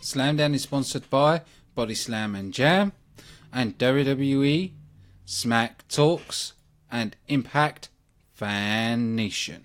Slamdown is sponsored by BODYSLAM and Jam, and WWE, Smack Talks, and Impact Fan Nation.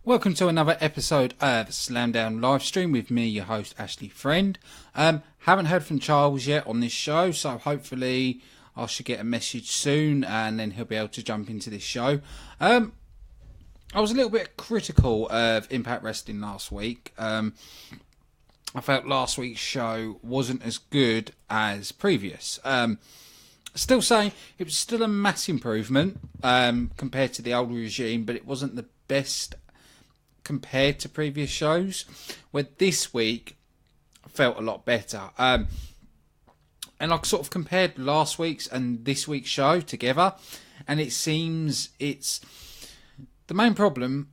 Welcome to another episode of Slamdown Livestream with me, your host, Ashley Friend. Haven't heard from Charles yet on this show, so hopefully I should get a message soon and then he'll be able to jump into this show. I was a little bit critical of Impact Wrestling last week. I felt last week's show wasn't as good as previous. Still saying it was still a mass improvement compared to the old regime, but it wasn't the best compared to previous shows, where this week felt a lot better. And I sort of compared last week's and this week's show together, and it seems it's the main problem.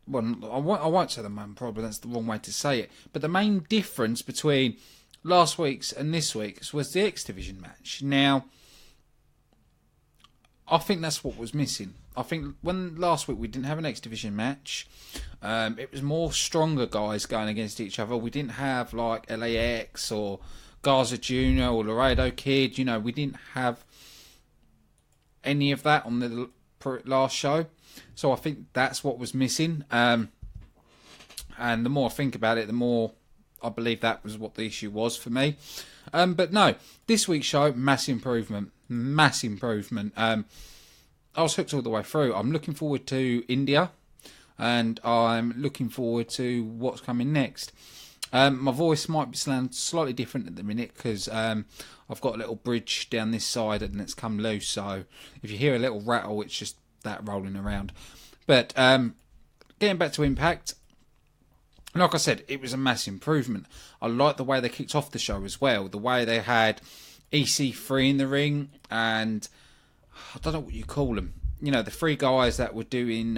Well, I won't say the main problem, that's the wrong way to say it, but the main difference between last week's and this week's was the X Division match. Now, I think that's what was missing. I think when last week we didn't have an X Division match, it was more stronger guys going against each other. We didn't have like LAX or Garza Jr. or Laredo Kid. You know, we didn't have any of that on the last show. So I think that's what was missing. And the more I think about it, the more I believe that was what the issue was for me. But no, this week's show, mass improvement. Mass improvement. I was hooked all the way through. I'm looking forward to India, and I'm looking forward to what's coming next. My voice might sound slightly different at the minute because I've got a little bridge down this side and it's come loose. So if you hear a little rattle, it's just that rolling around. But getting back to Impact, like I said, it was a mass improvement. I like the way they kicked off the show as well. The way they had EC3 in the ring, and I don't know what you call them. You know, the three guys that were doing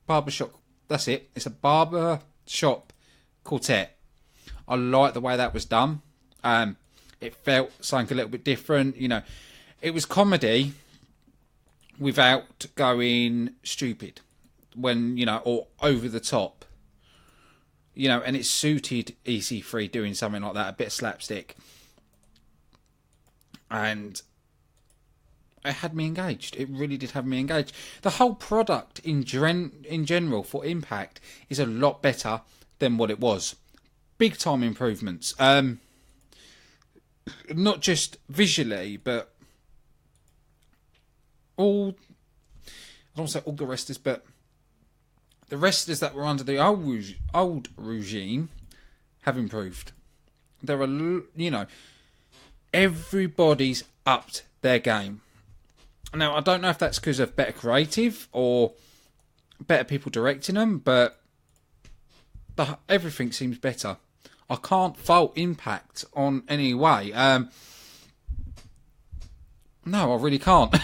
barbershop. That's it. It's a barbershop quartet. I like the way that was done. It felt something a little bit different. You know, it was comedy without going stupid, or over the top. You know, and it suited EC3 doing something like that, a bit of slapstick. And it had me engaged. It really did have me engaged. The whole product in general for Impact is a lot better than what it was. Big time improvements. Not just visually, but I don't want to say all the wrestlers, but the wrestlers that were under the old regime have improved. There are, everybody's upped their game. Now, I don't know if that's because of better creative or better people directing them, but everything seems better. I can't fault Impact on any way. No, I really can't.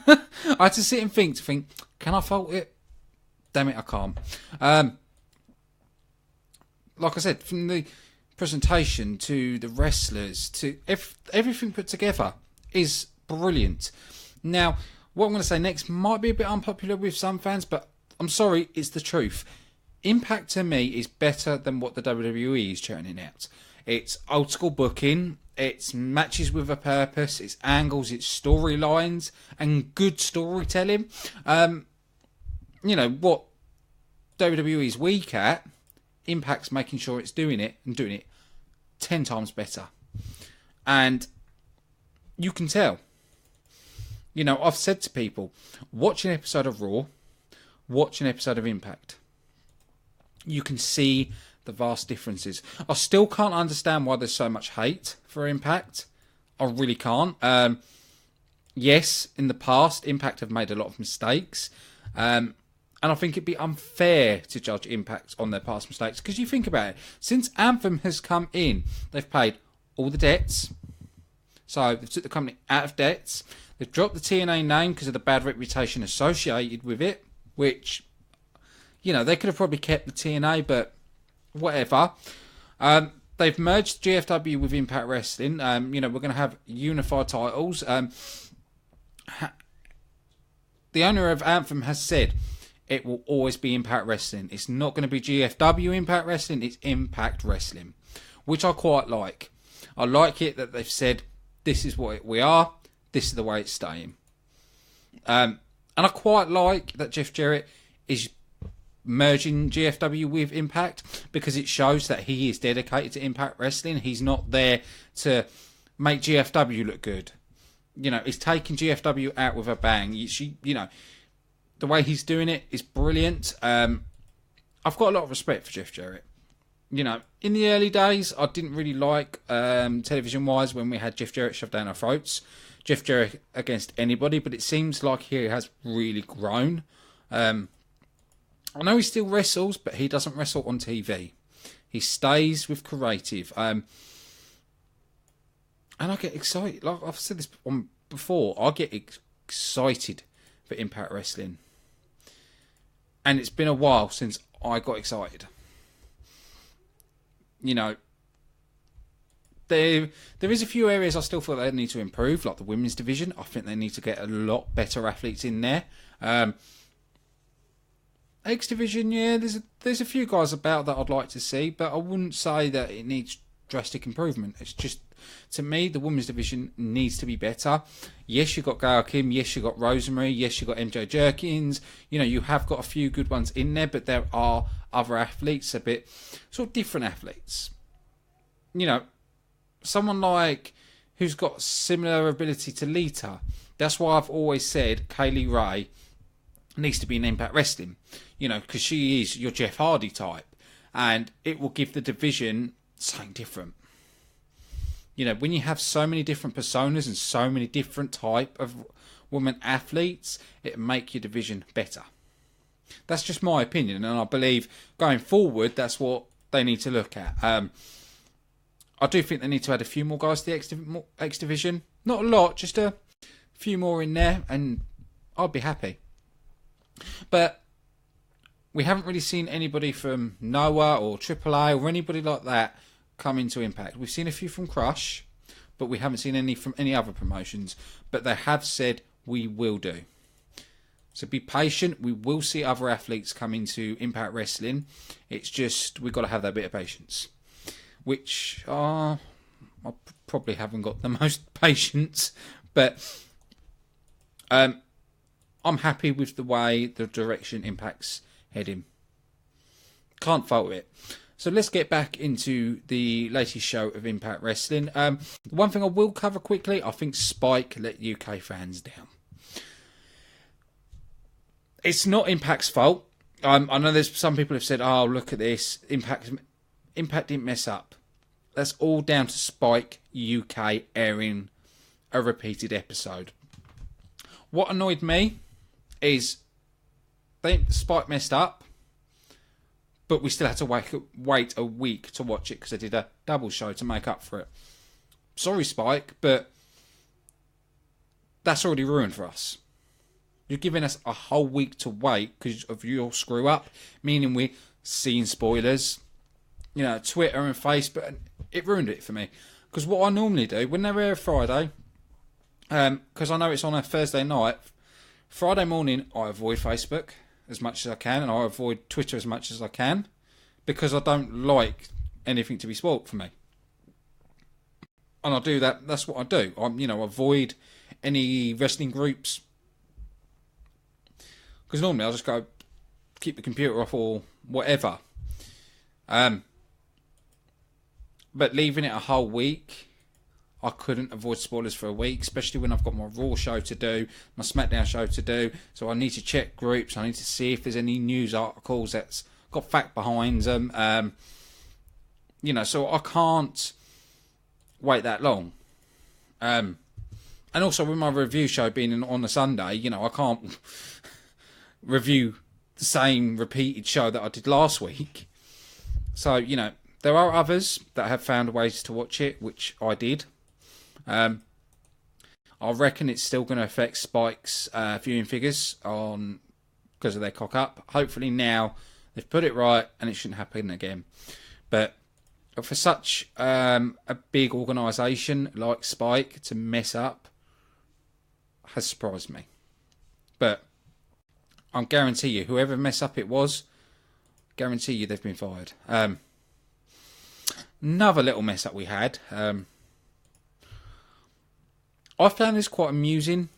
I had to sit and think, can I fault it? Damn it, I can't. like I said, from the presentation to the wrestlers to everything put together is brilliant. Now, what I'm going to say next might be a bit unpopular with some fans, but I'm sorry, it's the truth. Impact to me is better than what the WWE is churning out. It's old school booking, it's matches with a purpose, it's angles, it's storylines, and good storytelling. You know, what WWE is weak at, Impact's making sure it's doing it, and doing it 10 times better. And you can tell. You know, I've said to people, watch an episode of Raw, watch an episode of Impact. You can see the vast differences. I still can't understand why there's so much hate for Impact. I really can't. Yes, in the past, Impact have made a lot of mistakes. And I think it'd be unfair to judge Impact on their past mistakes. Because you think about it, since Anthem has come in, they've paid all the debts. So they've took the company out of debts. They've dropped the TNA name because of the bad reputation associated with it. Which, you know, they could have probably kept the TNA, but whatever. They've merged GFW with Impact Wrestling. You know, we're going to have unified titles. The owner of Anthem has said it will always be Impact Wrestling. It's not going to be GFW Impact Wrestling. It's Impact Wrestling, which I quite like. I like it that they've said, this is what we are. This is the way it's staying. And I quite like that Jeff Jarrett is merging GFW with Impact, because it shows that he is dedicated to Impact Wrestling. He's not there to make GFW look good. You know, he's taking GFW out with a bang. You know, the way he's doing it is brilliant. I've got a lot of respect for Jeff Jarrett. You know, in the early days, I didn't really like, television-wise, when we had Jeff Jarrett shoved down our throats. Jeff Jarrett against anybody, but it seems like he has really grown. I know he still wrestles, but he doesn't wrestle on TV. He stays with creative. And I get excited. Like I've said this before, I get excited for Impact Wrestling. And it's been a while since I got excited. You know, there is a few areas I still feel they need to improve, like the women's division. I think they need to get a lot better athletes in there. X division, yeah, there's a few guys about that I'd like to see, but I wouldn't say that it needs drastic improvement. It's just, to me, the women's division needs to be better. Yes, you got Gail Kim. Yes, you got Rosemary. Yes, you got MJ Jerkins. You know, you have got a few good ones in there, but there are other athletes, a bit sort of different athletes. You know, someone like who's got similar ability to Lita. That's why I've always said Kaylee Ray needs to be in Impact Wrestling. You know, because she is your Jeff Hardy type, and it will give the division something different. You know, when you have so many different personas and so many different type of women athletes, it'll make your division better. That's just my opinion, and I believe going forward, that's what they need to look at. I do think they need to add a few more guys to the X division. Not a lot, just a few more in there, and I'll be happy. But we haven't really seen anybody from Noah or AAA or anybody like that come into Impact. We've seen a few from Crush, but we haven't seen any from any other promotions. But they have said we will do. So be patient. We will see other athletes come into Impact Wrestling. It's just we've got to have that bit of patience. Which I probably haven't got the most patience. But I'm happy with the way the direction Impact's heading. Can't fault it. So let's get back into the latest show of Impact Wrestling. One thing I will cover quickly, I think Spike let UK fans down. It's not Impact's fault. I know there's some people have said, oh, look at this. Impact didn't mess up. That's all down to Spike UK airing a repeated episode. What annoyed me is Spike messed up, but we still had to wait a week to watch it because they did a double show to make up for it. Sorry, Spike, but that's already ruined for us. You're giving us a whole week to wait because of your screw up, meaning we're seeing spoilers. Twitter and Facebook, and it ruined it for me. Because what I normally do, when they're here Friday, because I know it's on a Thursday night, Friday morning I avoid Facebook as much as I can, and I avoid Twitter as much as I can, because I don't like anything to be spoilt for me. And I do that. That's what I do. I avoid any wrestling groups, because normally I'll just go keep the computer off or whatever. But leaving it a whole week, I couldn't avoid spoilers for a week, especially when I've got my Raw show to do, my SmackDown show to do. So I need to check groups. I need to see if there's any news articles that's got fact behind them. So I can't wait that long. And also with my review show being on a Sunday, I can't review the same repeated show that I did last week. So, there are others that have found ways to watch it, which I did. I reckon it's still going to affect Spike's viewing figures because of their cock up. Hopefully now they've put it right and it shouldn't happen again. But for such a big organisation like Spike to mess up has surprised me. But I guarantee you, whoever mess up it was, guarantee you they've been fired. Another little mess up we had. I found this quite amusing.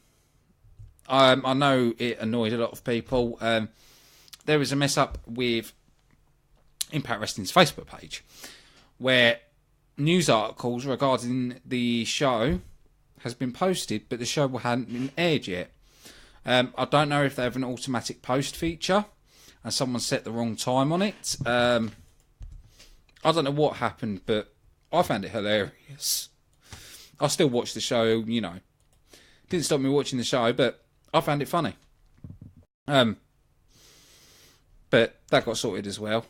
I know it annoyed a lot of people. There was a mess up with Impact Wrestling's Facebook page, where news articles regarding the show has been posted, but the show hadn't been aired yet. I don't know if they have an automatic post feature and someone set the wrong time on it. I don't know what happened, but I found it hilarious. I still watch the show, Didn't stop me watching the show, but I found it funny. But that got sorted as well.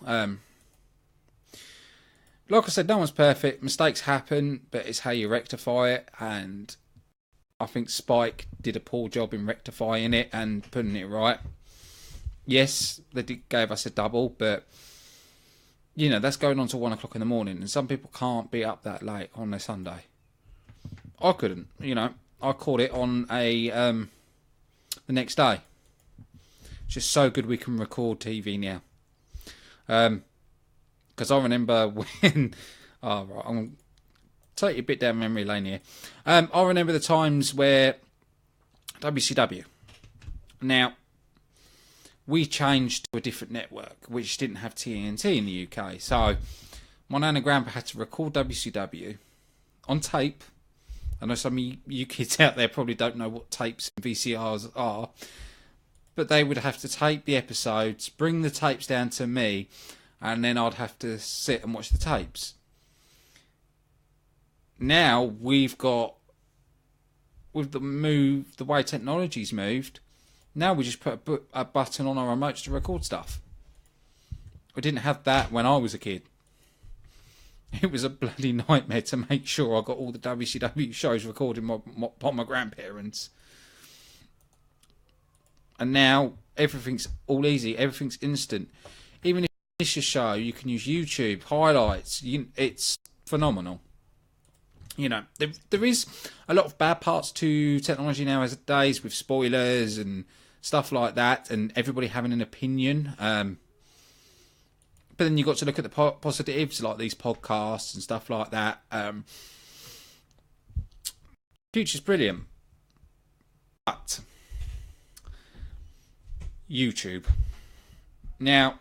Like I said, no one's perfect. Mistakes happen, but it's how you rectify it. And I think Spike did a poor job in rectifying it and putting it right. Yes, they gave us a double, but that's going on till 1 o'clock in the morning, and some people can't be up that late on a Sunday. I couldn't, I caught it on the next day. It's just so good we can record TV now. Because I remember when... I'm going to take you a bit down memory lane here. I remember the times where WCW. Now, we changed to a different network, which didn't have TNT in the UK. So, my nan and grandpa had to record WCW on tape. I know some of you kids out there probably don't know what tapes and VCRs are, but they would have to tape the episodes, bring the tapes down to me, and then I'd have to sit and watch the tapes. Now, with the way technology's moved, now we just put a button on our remotes to record stuff. We didn't have that when I was a kid. It was a bloody nightmare to make sure I got all the WCW shows recorded by my grandparents. And now everything's all easy. Everything's instant. Even if you miss a show, you can use YouTube, highlights. It's phenomenal. There is a lot of bad parts to technology nowadays with spoilers and stuff like that, and everybody having an opinion. But then you've got to look at the positives, like these podcasts and stuff like that. Future's brilliant. But YouTube. Now,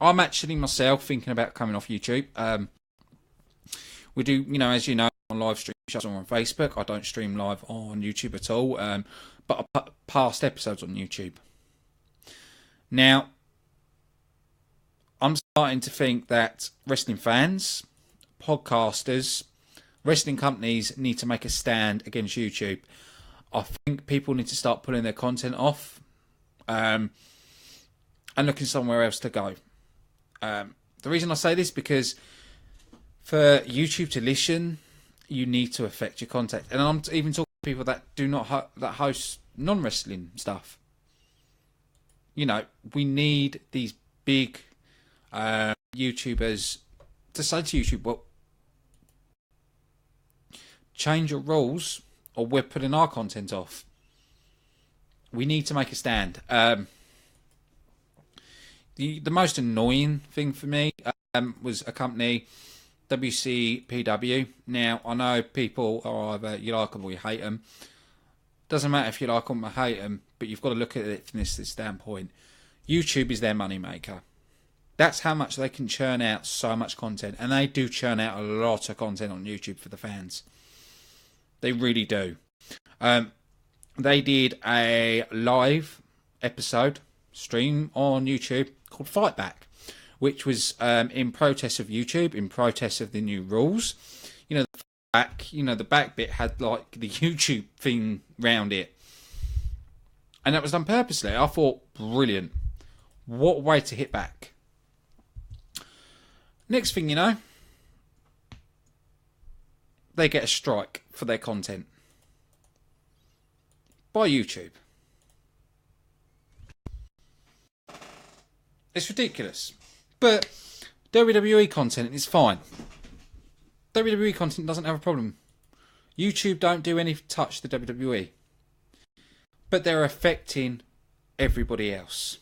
I'm actually myself thinking about coming off YouTube. We do, as you know, on live stream shows on Facebook. I don't stream live on YouTube at all, but I put past episodes on YouTube. Now, I'm starting to think that wrestling fans, podcasters, wrestling companies need to make a stand against YouTube. I think people need to start pulling their content off and looking somewhere else to go. The reason I say this is because for YouTube to listen, you need to affect your content. And I'm even talking to people that do not that host non-wrestling stuff. We need these big YouTubers to say to YouTube, well, change your rules or we're putting our content off. We need to make a stand. The most annoying thing for me was a company, WCPW. Now, I know people are either you like them or you hate them. Doesn't matter if you like them or hate them, but you've got to look at it from this standpoint. YouTube is their moneymaker. That's how much they can churn out so much content. And they do churn out a lot of content on YouTube for the fans. They really do. They did a live episode stream on YouTube called Fight Back, which was in protest of YouTube, in protest of the new rules. You know, the back bit had like the YouTube thing round it. And that was done purposely. I thought, brilliant. What a way to hit back. Next thing you know, they get a strike for their content by YouTube. It's ridiculous. But WWE content is fine. WWE content doesn't have a problem. YouTube don't do any touch the WWE. But they're affecting everybody else.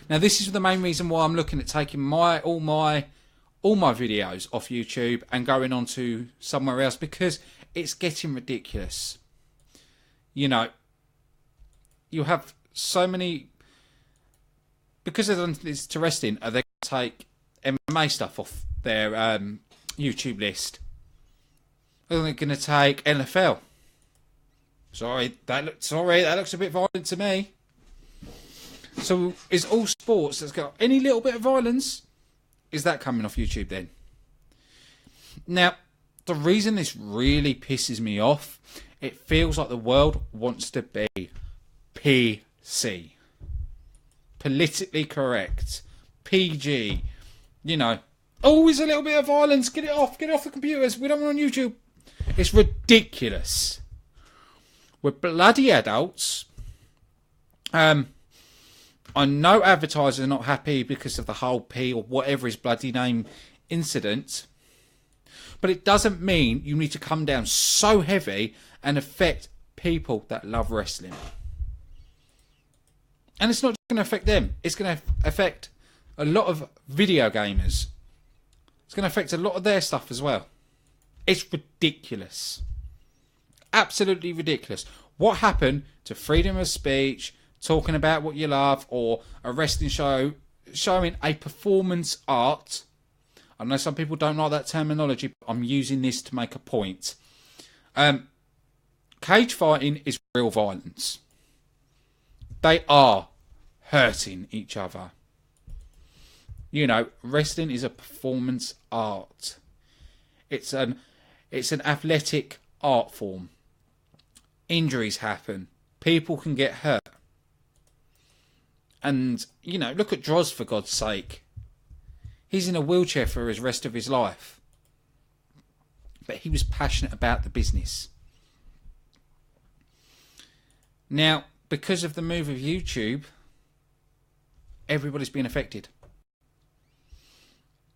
Now this is the main reason why I'm looking at taking all my videos off YouTube and going on to somewhere else, because it's getting ridiculous. You know, you have so many, because they've done this to wrestling, are they going to take MMA stuff off their YouTube list? Are they going to take NFL? Sorry, that looks a bit violent to me. So is all sports that's got any little bit of violence, is that coming off YouTube then? Now, the reason this really pisses me off, it feels like the world wants to be PC. Politically correct. PG. You know, always a little bit of violence, get it off the computers, we don't want it on YouTube. It's ridiculous. We're bloody adults. I know advertisers are not happy because of the whole P or whatever his bloody name incident. But it doesn't mean you need to come down so heavy and affect people that love wrestling. And it's not just going to affect them. It's going to affect a lot of video gamers. It's going to affect a lot of their stuff as well. It's ridiculous. Absolutely ridiculous. What happened to freedom of speech, talking about what you love, or a wrestling show showing a performance art? I know some people don't like that terminology, but I'm using this to make a point. Cage fighting is real violence. They are hurting each other. You know, wrestling is a performance art. It's an athletic art form. Injuries happen. People can get hurt. And, you know, look at Droz, for God's sake. He's in a wheelchair for the rest of his life. But he was passionate about the business. Now, because of the move of YouTube, everybody's been affected.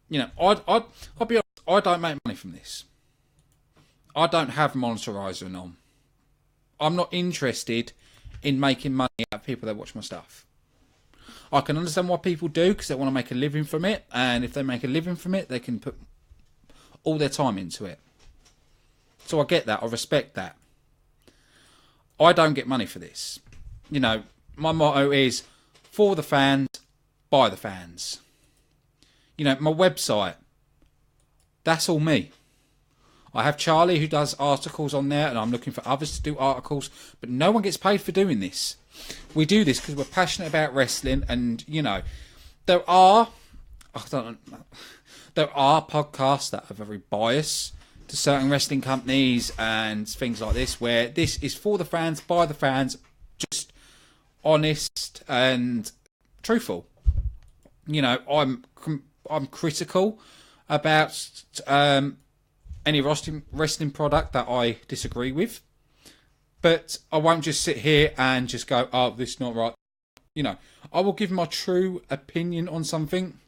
You know, I'll be honest, I don't make money from this. I don't have monetizer on. I'm not interested in making money out of people that watch my stuff. I can understand why people do, because they want to make a living from it, and if they make a living from it, they can put all their time into it. So I get that, I respect that. I don't get money for this. You know, my motto is, for the fans, by the fans. You know, my website, that's all me. I have Charlie who does articles on there, and I'm looking for others to do articles, but no one gets paid for doing this. We do this because we're passionate about wrestling, and, you know, there are podcasts that are very biased to certain wrestling companies and things like this, where this is for the fans, by the fans, just honest and truthful. You know, I'm critical about any wrestling product that I disagree with, but I won't just sit here and just go, oh, this is not right. You know, I will give my true opinion on something,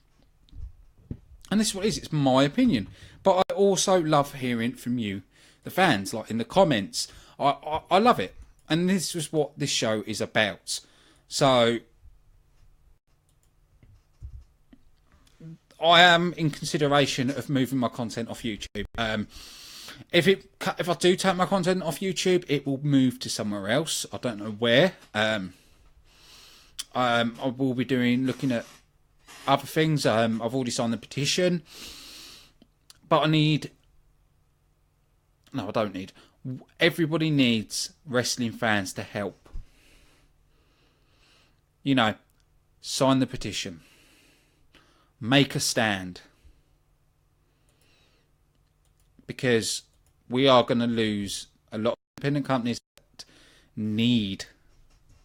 And this is what it is. It's my opinion. But I also love hearing from you, the fans, like in the comments. I love it. And this is what this show is about. So I am in consideration of moving my content off YouTube. If I do take my content off YouTube, it will move to somewhere else. I don't know where. I will be looking at other things. I've already signed the petition, but I don't need. Everybody needs wrestling fans to help. You know, sign the petition. Make a stand. Because we are going to lose a lot of independent companies that need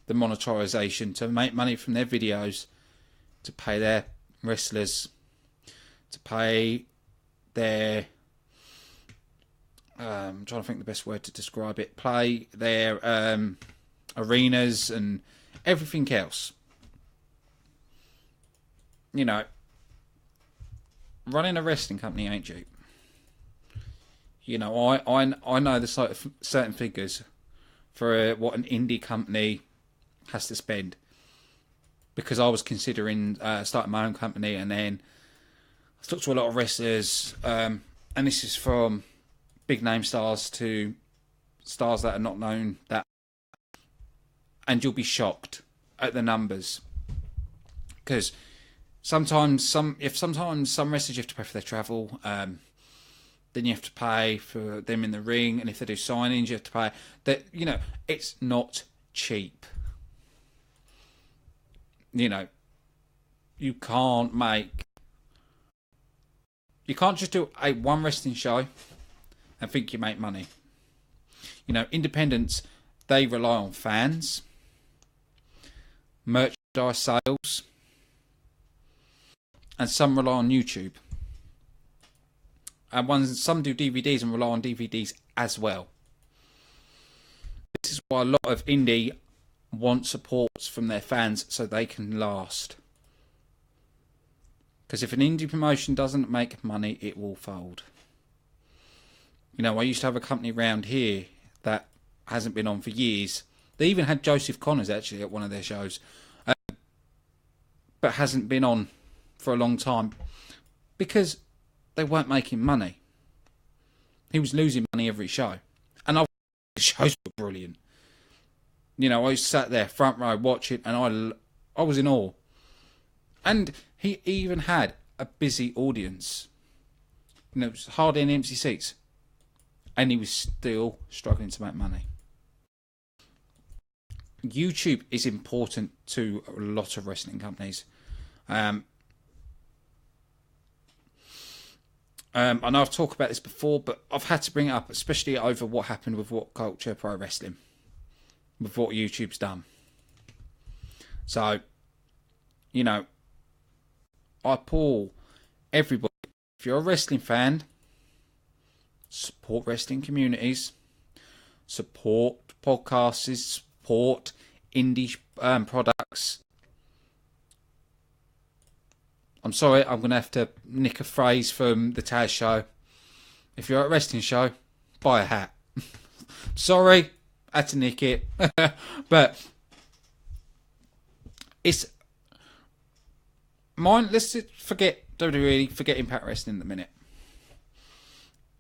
the monetization to make money from their videos, to pay their wrestlers, to pay their I'm trying to think the best word to describe it, play their arenas and everything else. You know, running a wrestling company ain't cheap. You know, I know the sort of certain figures for what an indie company has to spend, because I was considering starting my own company, and then I talked to a lot of wrestlers, and this is from big name stars to stars that are not known, that, and you'll be shocked at the numbers, because sometimes some wrestlers you have to pay for their travel. Then you have to pay for them in the ring, and if they do signings, you have to pay. That, you know, it's not cheap. You know, you can't just do one wrestling show and think you make money. You know, independents, they rely on fans, merchandise sales, and some rely on YouTube. And some do DVDs and rely on DVDs as well. This is why a lot of indie want supports from their fans so they can last. Because if an indie promotion doesn't make money, it will fold. You know, I used to have a company around here that hasn't been on for years. They even had Joseph Connors actually at one of their shows, but hasn't been on for a long time because they weren't making money. He was losing money every show. And the shows were brilliant. You know, I sat there front row watching, and I was in awe. And he even had a busy audience. You know, it was hardly any empty seats. And he was still struggling to make money. YouTube is important to a lot of wrestling companies. I know I've talked about this before, but I've had to bring it up, especially over what happened with What Culture Pro Wrestling, with what YouTube's done. So, you know, I applaud everybody. If you're a wrestling fan, support wrestling communities, support podcasts, support indie products. I'm sorry, I'm going to have to nick a phrase from the Taz show. If you're at a wrestling show, buy a hat. Sorry, I had to nick it. But it's mine. Let's just forget WWE, forget Impact Wrestling in a minute.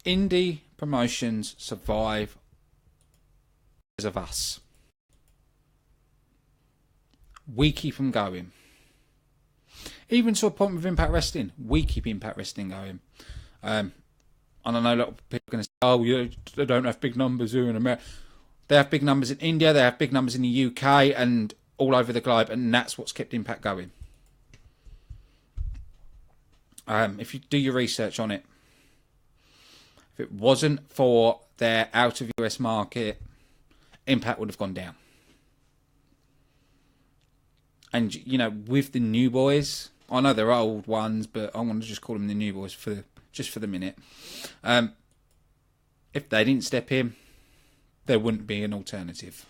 Indie promotions survive because of us. We keep them going. Even to a point with Impact Wrestling, we keep Impact Wrestling going. And I know a lot of people are going to say, oh, they don't have big numbers here in America. They have big numbers in India, they have big numbers in the UK, and all over the globe, and that's what's kept Impact going. If you do your research on it, if it wasn't for their out of US market, Impact would have gone down. And, you know, with the new boys, I know they're old ones, but I want to just call them the new boys for the minute. If they didn't step in, there wouldn't be an alternative.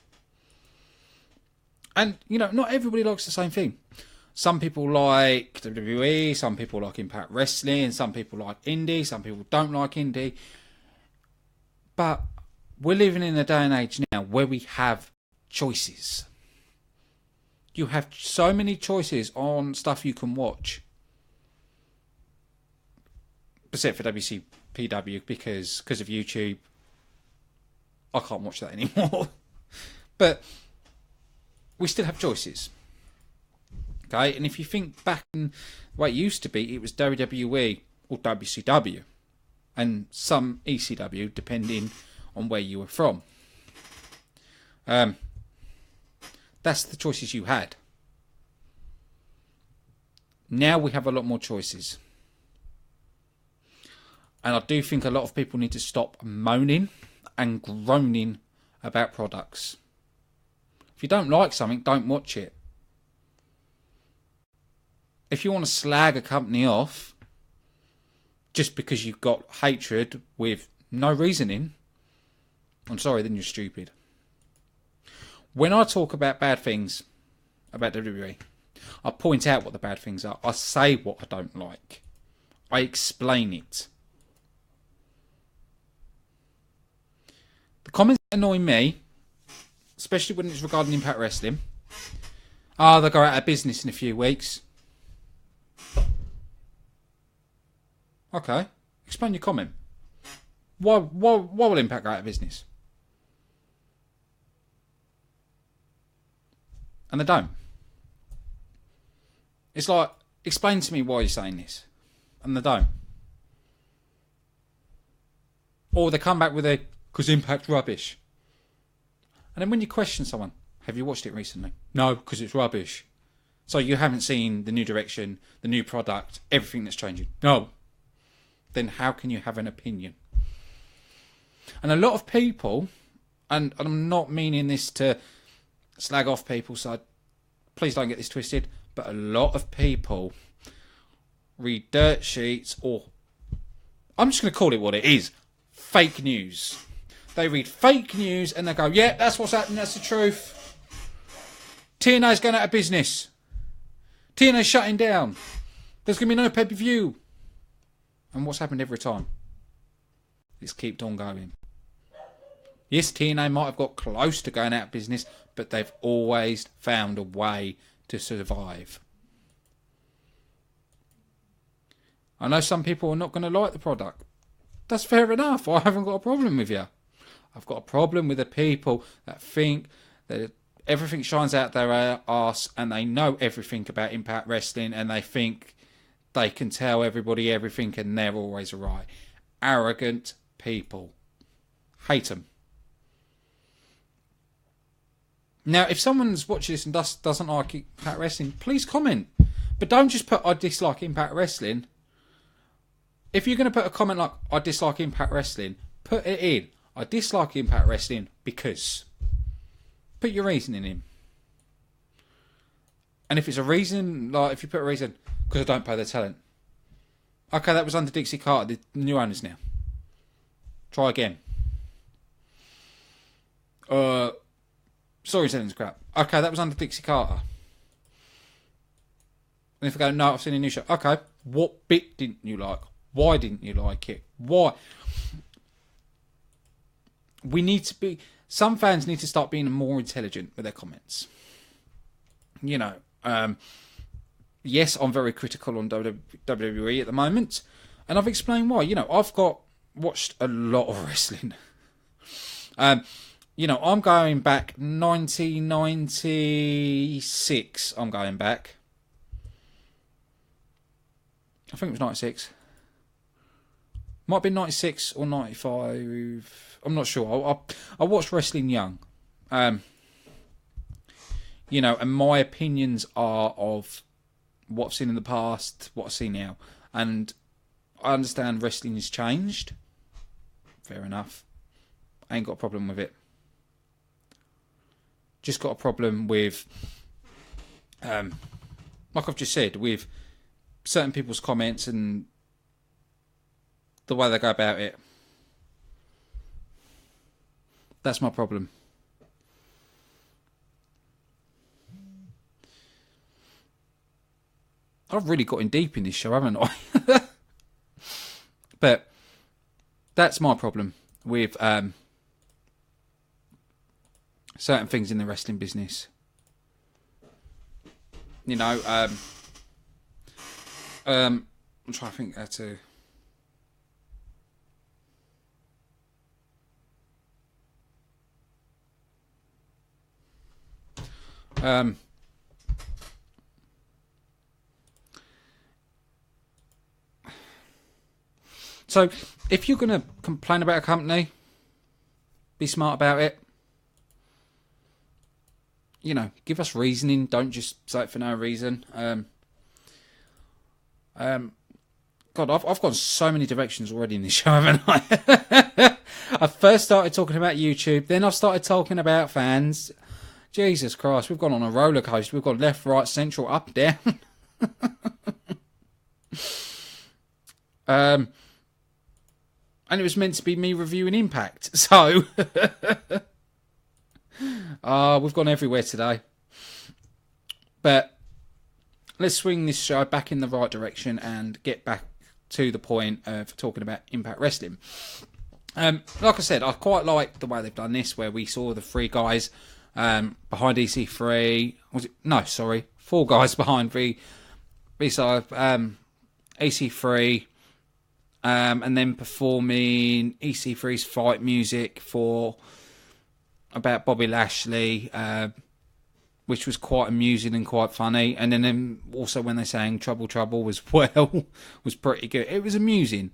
And, you know, not everybody likes the same thing. Some people like WWE, some people like Impact Wrestling, some people like indie, some people don't like indie. But we're living in a day and age now where we have choices. You have so many choices on stuff you can watch. Except for WCPW, because of YouTube, I can't watch that anymore. But we still have choices. Okay, and if you think back in the way it used to be, it was WWE or WCW and some ECW, depending on where you were from. That's the choices you had. Now we have a lot more choices. And I do think a lot of people need to stop moaning and groaning about products. If you don't like something, don't watch it. If you want to slag a company off just because you've got hatred with no reasoning, I'm sorry, then you're stupid. When I talk about bad things about WWE, I point out what the bad things are. I say what I don't like. I explain it. The comments that annoy me, especially when it's regarding Impact Wrestling, they'll go out of business in a few weeks. Okay, explain your comment. Why will Impact go out of business? And they don't. It's like, explain to me why you're saying this. And they don't. Or they come back with a, because Impact's rubbish. And then when you question someone, have you watched it recently? No, because it's rubbish. So you haven't seen the new direction, the new product, everything that's changing. No. Then how can you have an opinion? And a lot of people, and I'm not meaning this to slag off people, so please don't get this twisted, but a lot of people read dirt sheets, or I'm just going to call it what it is, fake news. They read fake news and they go, yeah, that's what's happening, that's the truth. TNA's going out of business. TNA's shutting down. There's going to be no pay-per-view. And what's happened every time? It's kept on going. Yes, TNA might have got close to going out of business, but they've always found a way to survive. I know some people are not going to like the product. That's fair enough. I haven't got a problem with you. I've got a problem with the people that think that everything shines out their arse and they know everything about Impact Wrestling and they think they can tell everybody everything and they're always right. Arrogant people. Hate them. Now, if someone's watching this and doesn't like Impact Wrestling, please comment. But don't just put I dislike Impact Wrestling. If you're going to put a comment like I dislike Impact Wrestling, put it in. I dislike Impact Wrestling because. Put your reasoning in. And if it's a reason, like if you put a reason, because I don't pay the talent. Okay, that was under Dixie Carter, the new owners now. Try again. Sorry, sentence crap. Okay, that was under Dixie Carter. And if I go, no, I've seen a new show. Okay, what bit didn't you like? Why didn't you like it? Why? We need to be... Some fans need to start being more intelligent with their comments. You know, yes, I'm very critical on WWE at the moment. And I've explained why. You know, I've watched a lot of wrestling. You know, I'm going back 1996. I'm going back. I think it was 96. Might be 96 or 95. I'm not sure. I watched wrestling young. You know, and my opinions are of what I've seen in the past, what I see now. And I understand wrestling has changed. Fair enough. I ain't got a problem with it. Just got a problem with, like I've just said, with certain people's comments and the way they go about it. That's my problem. I've really got in deep in this show, haven't I? But that's my problem with certain things in the wrestling business. You know, I'm trying to think how to. So, if you're going to complain about a company, be smart about it. You know, give us reasoning. Don't just say it for no reason. God, I've gone so many directions already in this show, haven't I? I first started talking about YouTube, then I've started talking about fans. Jesus Christ, we've gone on a roller coaster. We've gone left, right, central, up, down. And it was meant to be me reviewing Impact. So, we've gone everywhere today. But let's swing this show back in the right direction and get back to the point of talking about Impact Wrestling. Like I said, I quite like the way they've done this, where we saw the three guys behind EC3. Four guys behind B-side EC3. And then performing EC3's fight music about Bobby Lashley, which was quite amusing and quite funny. And then also when they sang Trouble Trouble as well, was pretty good. It was amusing.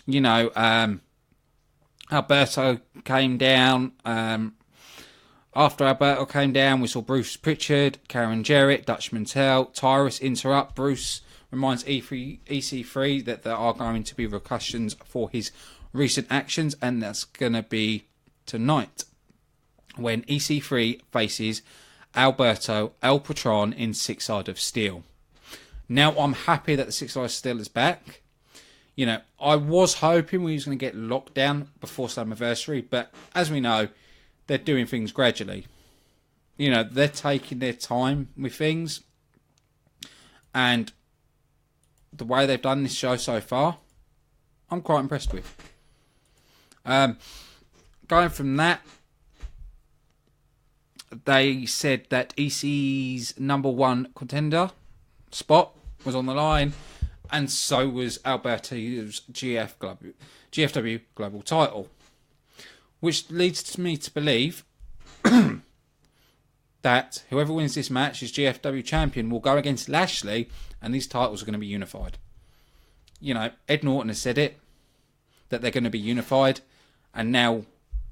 You know, Alberto came down. After Alberto came down, we saw Bruce Pritchard, Karen Jarrett, Dutch Mantell, Tyrus interrupt. Bruce reminds EC3 that there are going to be repercussions for his recent actions, and that's going to be tonight when EC3 faces Alberto El Patron in Six Side of Steel. Now, I'm happy that the Six Side of Steel is back. You know, I was hoping we was going to get locked down before Slammiversary, but as we know, they're doing things gradually. You know, they're taking their time with things, and the way they've done this show so far, I'm quite impressed with. Going from that, they said that EC's number one contender spot was on the line, and so was Alberto's GFW Global title, which leads me to believe that whoever wins this match as GFW champion will go against Lashley, and these titles are going to be unified. You know, Ed Norton has said it, that they're going to be unified, and now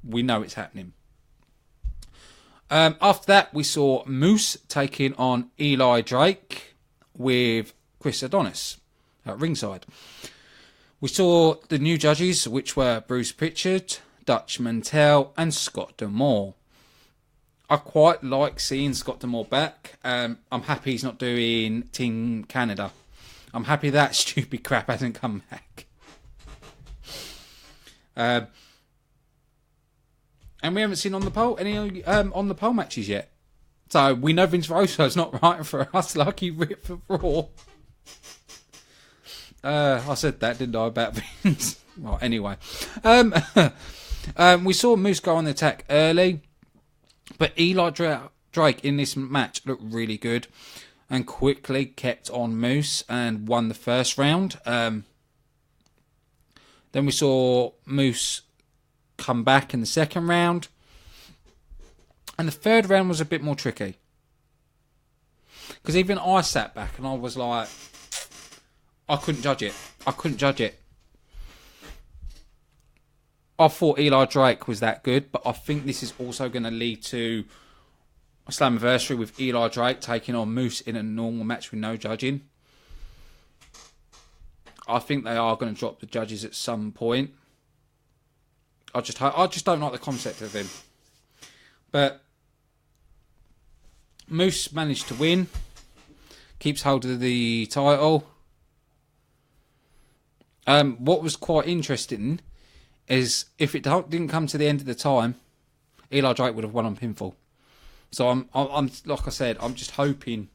we know it's happening. After that, we saw Moose taking on Eli Drake with Chris Adonis at ringside. We saw the new judges, which were Bruce Pritchard, Dutch Mantell, and Scott D'Amore. I quite like seeing Scott D'Amore back. I'm happy he's not doing Team Canada. I'm happy that stupid crap hasn't come back. And we haven't seen any on the pole matches yet. So we know Vince Russo's not right for us, like he ripped for Raw. I said that, didn't I, about Vince? Well, anyway. We saw Moose go on the attack early, but Eli Drake in this match looked really good and quickly kept on Moose and won the first round. Then we saw Moose come back in the second round, and the third round was a bit more tricky, because even I sat back and I was like, I couldn't judge it. I thought Eli Drake was that good, but I think this is also going to lead to a Slammiversary with Eli Drake taking on Moose in a normal match with no judging. I think they are going to drop the judges at some point. I just don't like the concept of him. But Moose managed to win. Keeps hold of the title. What was quite interesting is if it didn't come to the end of the time, Eli Drake would have won on pinfall. So I'm like I said, I'm just hoping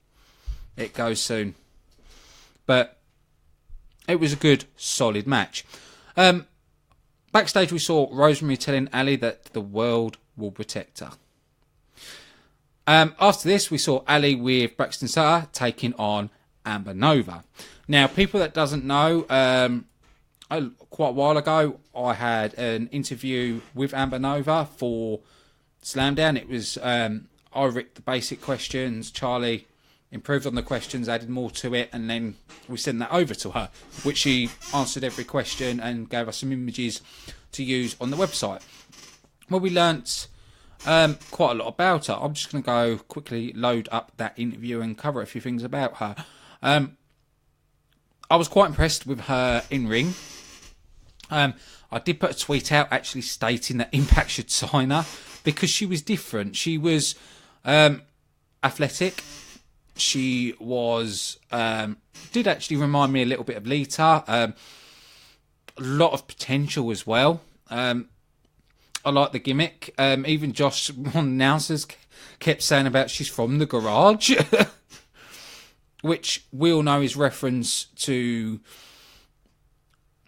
it goes soon. But it was a good, solid match. Backstage, we saw Rosemary telling Ali that the world will protect her. After this, we saw Ali with Braxton Sutter taking on Amber Nova. Now, people that doesn't know, quite a while ago, I had an interview with Amber Nova for Slamdown. It was, I ripped the basic questions, Charlie improved on the questions, added more to it, and then we sent that over to her, which she answered every question and gave us some images to use on the website. Well, we learnt quite a lot about her. I'm just going to go quickly load up that interview and cover a few things about her. I was quite impressed with her in-ring. I did put a tweet out actually stating that Impact should sign her because she was different. She was athletic. She was did actually remind me a little bit of Lita. A lot of potential as well. I like the gimmick. Even Josh, one of the announcers, kept saying about she's from the garage, which we all know is reference to.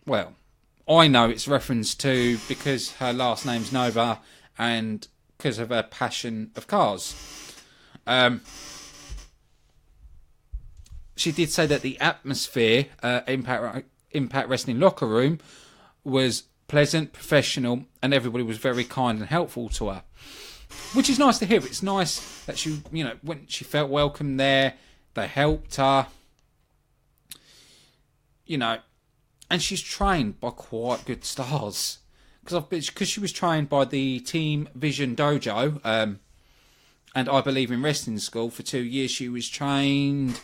Well, I know it's reference to because her last name's Nova and because of her passion of cars. She did say that the atmosphere, Impact Wrestling locker room, was pleasant, professional, and everybody was very kind and helpful to her, which is nice to hear. It's nice that she, when she felt welcome there, they helped her, and she's trained by quite good stars because she was trained by the Team Vision Dojo, and I Believe in Wrestling School for 2 years. She was trained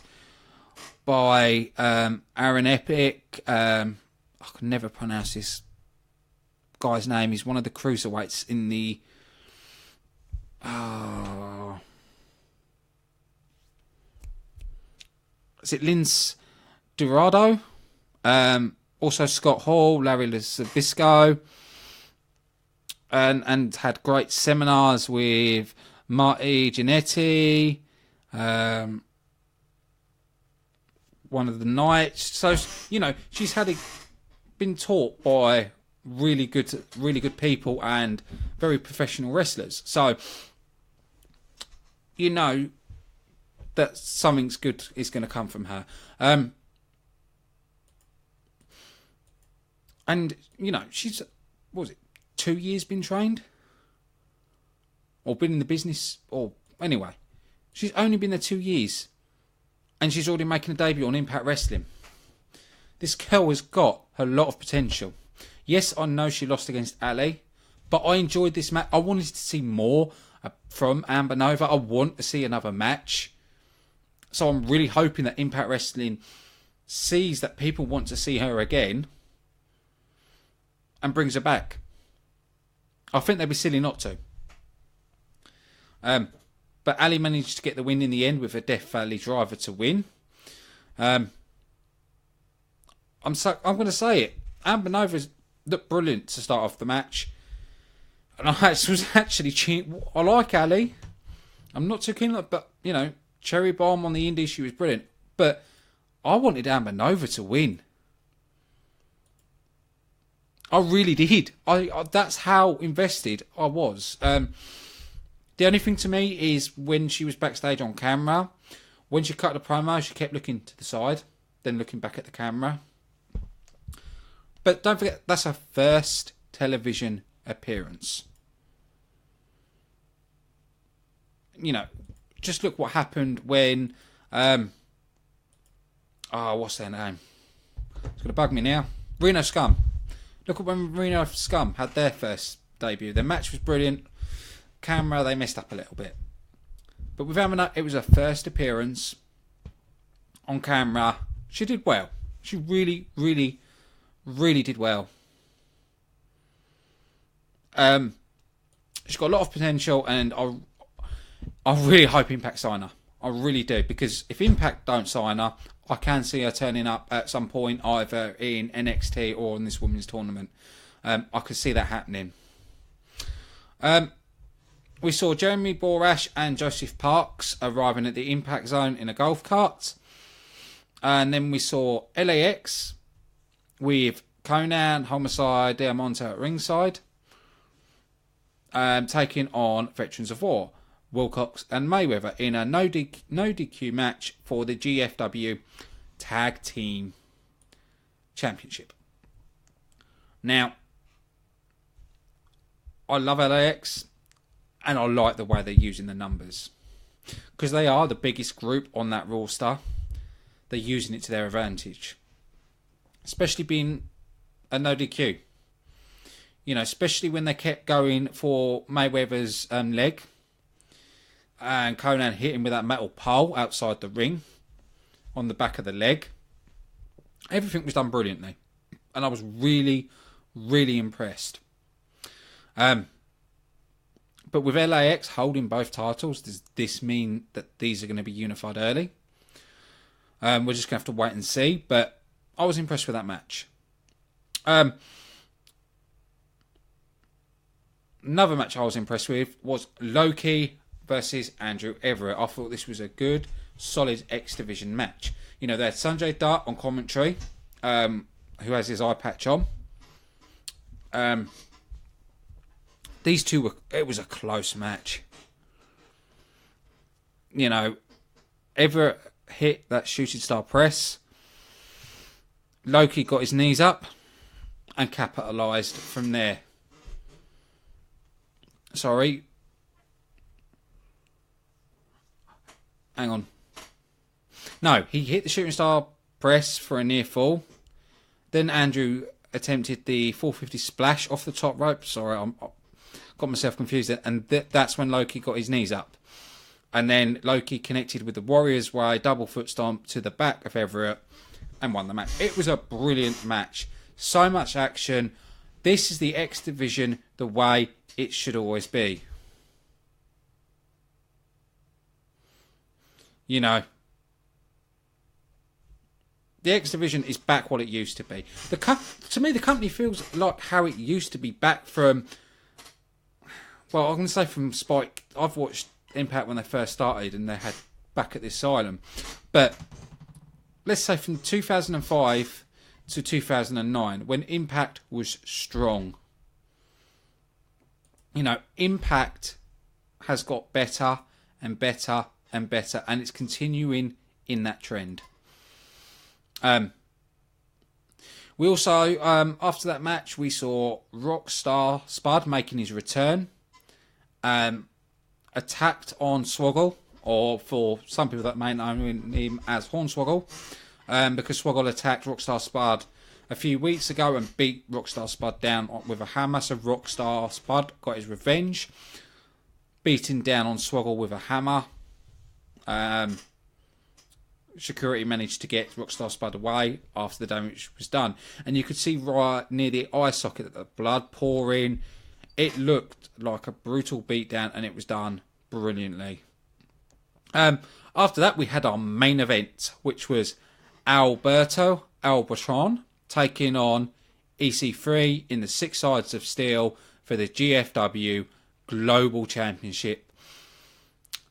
by Aaron Epic. I can never pronounce this guy's name. He's one of the cruiserweights in the is it Lince Dorado? Also Scott Hall, Larry Labisco, and had great seminars with Marty Jannetty, one of the nights. So she's been taught by really good people and very professional wrestlers. So that something's good is going to come from her. And she's, what was it, 2 years been trained, or been in the business, or anyway, she's only been there 2 years, and she's already making a debut on Impact Wrestling. This girl has got a lot of potential. Yes, I know she lost against Ali, but I enjoyed this match. I wanted to see more from Amber Nova. I want to see another match. So I'm really hoping that Impact Wrestling sees that people want to see her again and brings her back. I think they'd be silly not to. But Ali managed to get the win in the end with a Death Valley driver to win. I'm going to say it. Amber Nova's looked brilliant to start off the match. And I was actually cheating. I like Ali. I'm not too keen on it, but, cherry bomb on the indies, she was brilliant. But I wanted Amber Nova to win. I really did. That's how invested I was. The only thing to me is when she was backstage on camera, when she cut the promo, she kept looking to the side, then looking back at the camera. But don't forget, that's her first television appearance. Just look what happened when... what's their name? It's going to bug me now. Reno Scum. Look at when Reno Scum had their first debut. Their match was brilliant. Camera, they messed up a little bit. But with Amber, it was her first appearance on camera. She did well. She really, really, really did well. She's got a lot of potential, and I really hope Impact sign her. I really do, because if Impact don't sign her, I can see her turning up at some point, either in NXT or in this women's tournament. I could see that happening. We saw Jeremy Borash and Joseph Parks arriving at the Impact Zone in a golf cart. And then we saw LAX with Conan, Homicide, Diamante at ringside, taking on Veterans of War, Wilcox and Mayweather in a no DQ match for the GFW Tag Team Championship. Now, I love LAX, and I like the way they're using the numbers, because they are the biggest group on that roster. They're using it to their advantage, especially being a no DQ. You know, especially when they kept going for Mayweather's leg, and Conan hit him with that metal pole outside the ring on the back of the leg. Everything was done brilliantly, and I was really, really impressed. But with LAX holding both titles, does this mean that these are going to be unified early? We're just going to have to wait and see. But I was impressed with that match. Another match I was impressed with was Loki versus Andrew Everett. I thought this was a good, solid X Division match. You know, they had Sanjay Dutt on commentary, who has his eye patch on. These two it was a close match. You know, Everett hit that shooting star press. Loki got his knees up and capitalised from there. Sorry. Hang on. No, he hit the shooting star press for a near fall. Then Andrew attempted the 450 splash off the top rope. Sorry, I got myself confused. And that's when Loki got his knees up. And then Loki connected with the Warriors Way, double foot stomp to the back of Everett and won the match. It was a brilliant match. So much action. This is the X Division the way it should always be. You know, the X Division is back what it used to be. To me, the company feels like how it used to be back from... Well, I'm going to say from Spike. I've watched Impact when they first started and they had back at the Asylum. But let's say from 2005 to 2009, when Impact was strong. You know, Impact has got better and better and better, and it's continuing in that trend. We also, after that match, we saw Rockstar Spud making his return. Attacked on Swoggle, or for some people that may know him as Hornswoggle, because Swoggle attacked Rockstar Spud a few weeks ago and beat Rockstar Spud down with a hammer. So Rockstar Spud got his revenge, beating down on Swoggle with a hammer. Security managed to get Rockstar Spud away after the damage was done, and you could see right near the eye socket the blood pouring. It looked like a brutal beatdown, and it was done brilliantly. After that, we had our main event, which was Alberto Albatron taking on EC3 in the 6 Sides of Steel for the GFW Global Championship.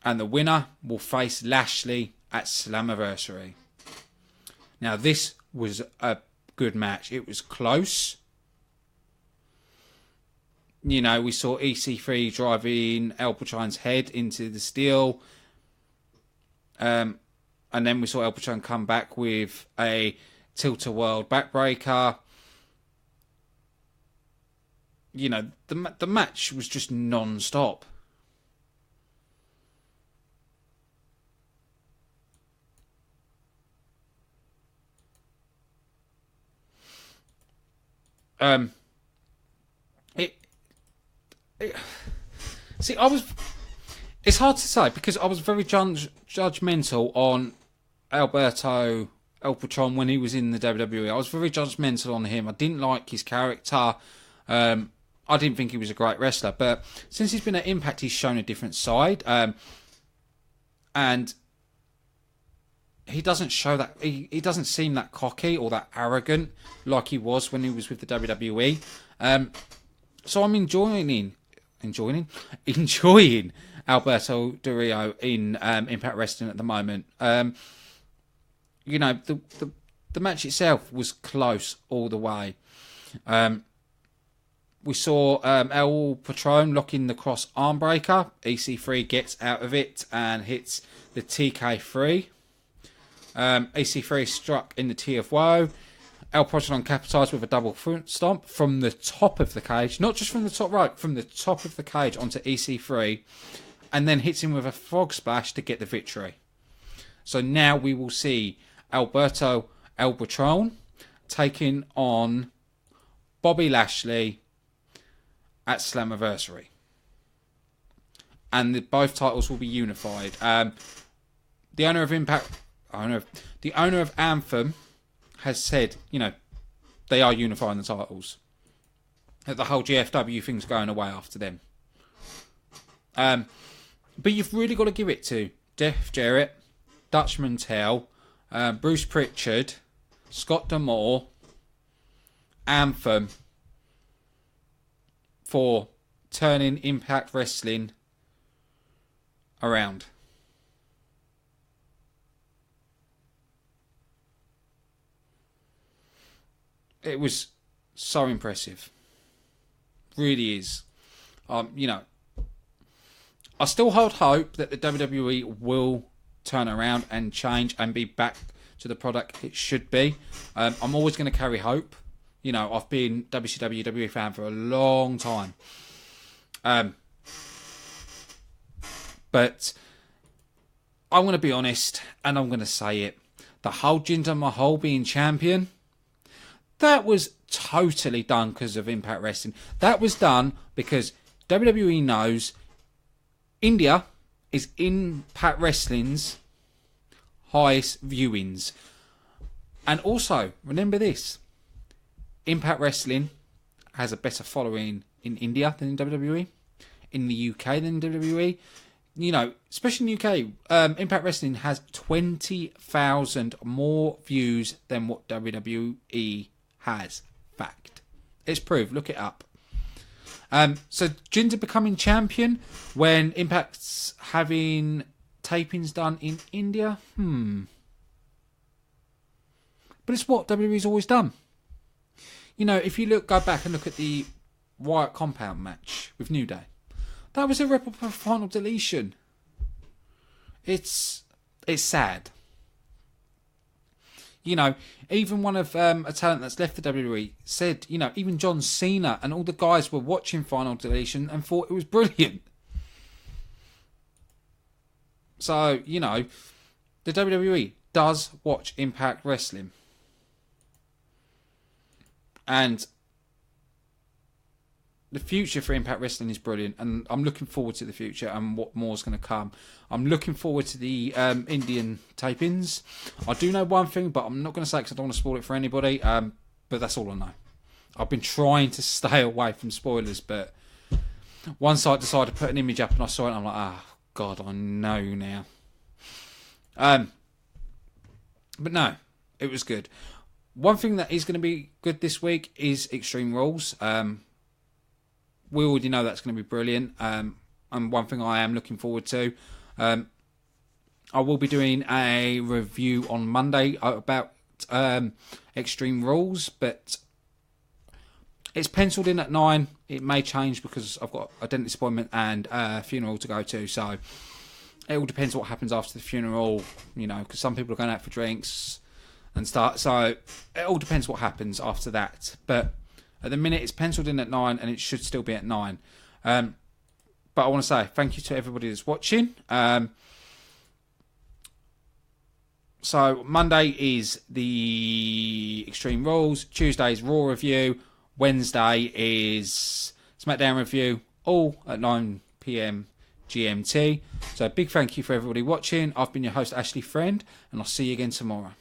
And the winner will face Lashley at Slammiversary. Now, this was a good match. It was close. You know, we saw EC3 driving Albatron's head into the steel. And then we saw Albatron come back with a tilt-a-world backbreaker. You know, the match was just non-stop. See, it's hard to say because I was very judgmental on Alberto Albatron when he was in the WWE. I was very judgmental on him. I didn't like his character. I didn't think he was a great wrestler. But since he's been at Impact, he's shown a different side. And he doesn't show that. He doesn't seem that cocky or that arrogant like he was when he was with the WWE. So I'm enjoying Alberto Del Rio in Impact Wrestling at the moment. you know, the match itself was close all the way. We saw El Patron locking the cross arm breaker. EC3 gets out of it and hits the TK3. EC3 struck in the T of Woe. El Patron capitalised with a double front stomp from the top of the cage. Not just from the top rope, from the top of the cage onto EC3. And then hits him with a frog splash to get the victory. So now we will see Alberto El Patron taking on Bobby Lashley at Slammiversary. And both titles will be unified. The owner of the owner of Anthem has said, you know, they are unifying the titles. That the whole GFW thing's going away after them. But you've really got to give it to Jeff Jarrett, Dutch Mantell, Bruce Pritchard, Scott D'Amore, Anthem, for turning Impact Wrestling around. It was so impressive. Really is. You know, I still hold hope that the WWE will turn around and change and be back to the product it should be. I'm always going to carry hope. You know, I've been WWE fan for a long time. But I'm going to be honest, and I'm going to say it. The whole Jinder Mahal being champion, that was totally done because of Impact Wrestling. That was done because WWE knows India is Impact Wrestling's highest viewings. And also, remember this. Impact Wrestling has a better following in India than in WWE, in the UK than in WWE. You know, especially in the UK, Impact Wrestling has 20,000 more views than what WWE has. Fact. It's proved. Look it up. So Jinder becoming champion when Impact's having tapings done in India. But it's what WWE's always done. You know, if you go back and look at the Wyatt Compound match with New Day, that was a replica of Final Deletion. It's sad. You know, even one of a talent that's left the WWE said, you know, even John Cena and all the guys were watching Final Deletion and thought it was brilliant. So, you know, the WWE does watch Impact Wrestling. And the future for Impact Wrestling is brilliant, and I'm looking forward to the future and what more is going to come. I'm looking forward to the Indian tapings. I do know one thing, but I'm not going to say it because I don't want to spoil it for anybody, but that's all I know. I've been trying to stay away from spoilers, but one site decided to put an image up and I saw it and I'm like, oh, God, I know now. But no, it was good. One thing that is going to be good this week is Extreme Rules. We already know that's going to be brilliant. And one thing I am looking forward to, I will be doing a review on Monday about Extreme Rules, but it's penciled in at 9. It may change because I've got a dentist appointment and a funeral to go to, so it all depends what happens after the funeral, you know, because some people are going out for drinks and start. So it all depends what happens after that. But at the minute, it's penciled in at 9, and it should still be at 9. But I want to say thank you to everybody that's watching. So Monday is the Extreme Rules. Tuesday's Raw review. Wednesday is SmackDown review. All at 9 p.m. GMT. So a big thank you for everybody watching. I've been your host, Ashley Friend, and I'll see you again tomorrow.